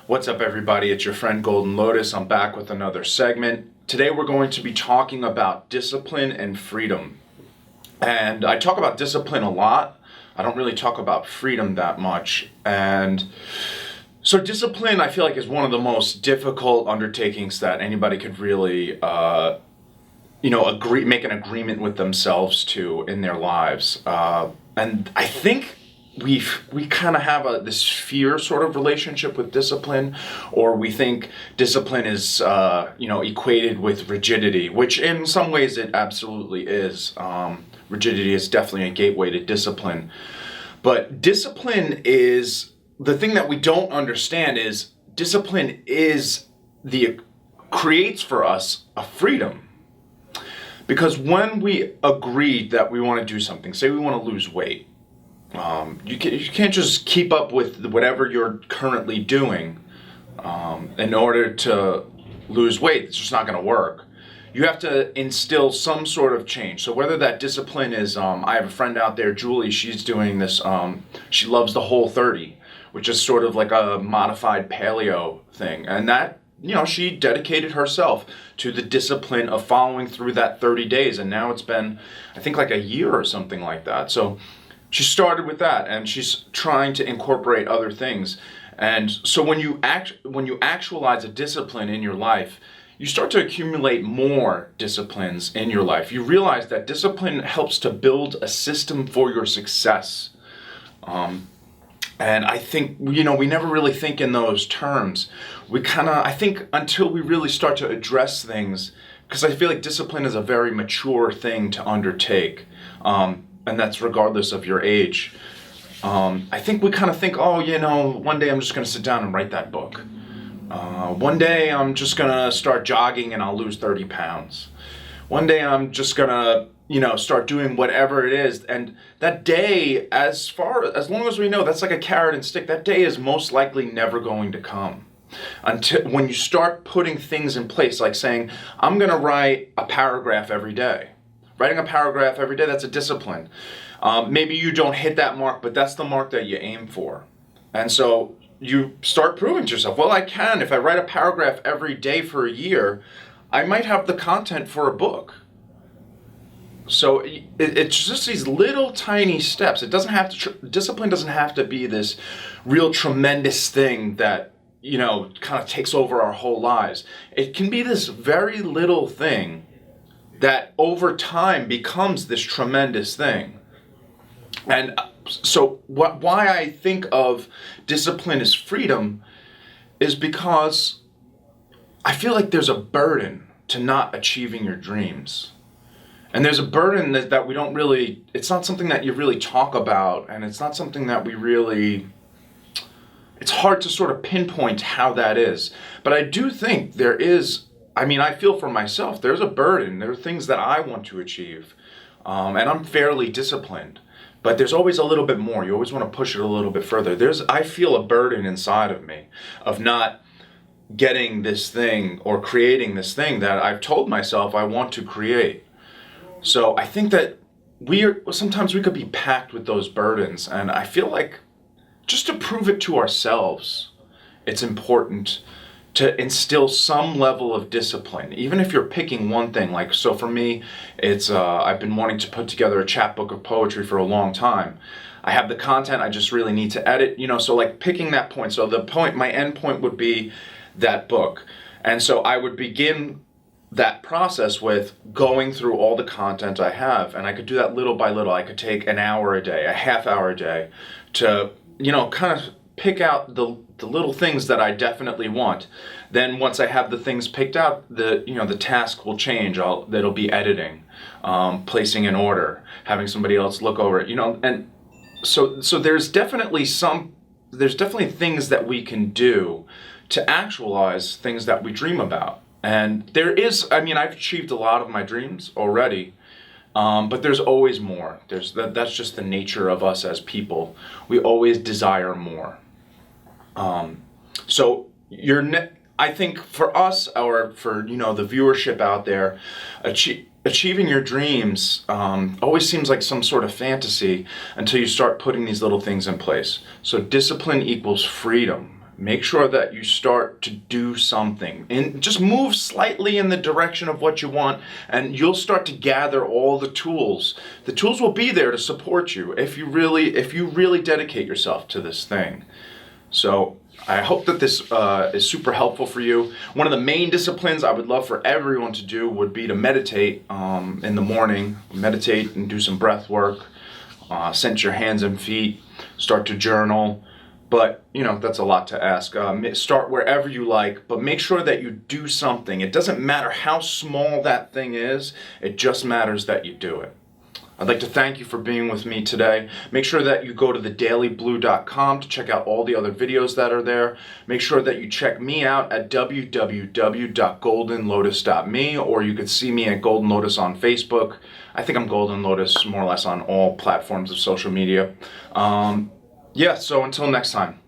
What's up, everybody? It's your friend Golden Lotus. I'm back with another segment. Today we're going to be talking about discipline and freedom. And I talk about discipline a lot. I don't really talk about freedom that much. And so discipline, I feel like, is one of the most difficult undertakings that anybody could really, make an agreement with themselves to in their lives. And I think we kind of have this fear sort of relationship with discipline, or we think discipline is equated with rigidity, which in some ways it absolutely is. Rigidity is definitely a gateway to discipline, but discipline is the thing that we don't understand. Is discipline is creates for us a freedom, because when we agree that we want to do something, say we want to lose weight. You can't just keep up with whatever you're currently doing in order to lose weight. It's just not going to work. You have to instill some sort of change. So whether that discipline is, I have a friend out there, Julie, she's doing this, she loves the Whole30, which is sort of like a modified paleo thing. And that, she dedicated herself to the discipline of following through that 30 days. And now it's been, I think, like a year or something like that. So she started with that, and she's trying to incorporate other things. And so when you actualize a discipline in your life, you start to accumulate more disciplines in your life. You realize that discipline helps to build a system for your success. And I think, we never really think in those terms. I think until we really start to address things, because I feel like discipline is a very mature thing to undertake. And that's regardless of your age. I think we kind of think, one day I'm just going to sit down and write that book. One day I'm just going to start jogging and I'll lose 30 pounds. One day I'm just going to, start doing whatever it is. And that day, as long as we know, that's like a carrot and stick. That day is most likely never going to come. Until when you start putting things in place, like saying, I'm going to write a paragraph every day. Writing a paragraph every day, that's a discipline. Maybe you don't hit that mark, but that's the mark that you aim for. And so you start proving to yourself, well, I can. If I write a paragraph every day for a year, I might have the content for a book. So it's just these little tiny steps. It doesn't have to, discipline doesn't have to be this real tremendous thing that, kind of takes over our whole lives. It can be this very little thing that over time becomes this tremendous thing. And so why I think of discipline as freedom is because I feel like there's a burden to not achieving your dreams. And there's a burden that we don't really, it's not something that you really talk about, and it's not something that it's hard to sort of pinpoint how that is. But I do think there is, I feel for myself, there's a burden. There are things that I want to achieve. And I'm fairly disciplined. But there's always a little bit more. You always want to push it a little bit further. I feel a burden inside of me of not getting this thing or creating this thing that I've told myself I want to create. So I think that sometimes we could be packed with those burdens. And I feel like just to prove it to ourselves, it's important to instill some level of discipline, even if you're picking one thing. Like, so for me, it's I've been wanting to put together a chapbook of poetry for a long time. I have the content, I just really need to edit, so like picking that point. So my end point would be that book. And so I would begin that process with going through all the content I have, and I could do that little by little. I could take an hour a day, a half hour a day to, kind of pick out the little things that I definitely want. Then once I have the things picked out, the task will change. That'll be editing, placing in order, having somebody else look over it, and so there's definitely things that we can do to actualize things that we dream about. And there is, I've achieved a lot of my dreams already. But there's always more. That's just the nature of us as people. We always desire more. So I think for us, or for the viewership out there, achieving your dreams always seems like some sort of fantasy until you start putting these little things in place. So discipline equals freedom. make sure that you start to do something and just move slightly in the direction of what you want, and you'll start to gather all the tools. The tools will be there to support you if you really dedicate yourself to this thing. So I hope that this is super helpful for you. One of the main disciplines I would love for everyone to do would be to meditate in the morning. Meditate and do some breath work. Sense your hands and feet. Start to journal. But, that's a lot to ask. Start wherever you like, but make sure that you do something. It doesn't matter how small that thing is. It just matters that you do it. I'd like to thank you for being with me today. Make sure that you go to thedailyblue.com to check out all the other videos that are there. Make sure that you check me out at www.goldenlotus.me, or you could see me at Golden Lotus on Facebook. I think I'm Golden Lotus more or less on all platforms of social media. So until next time.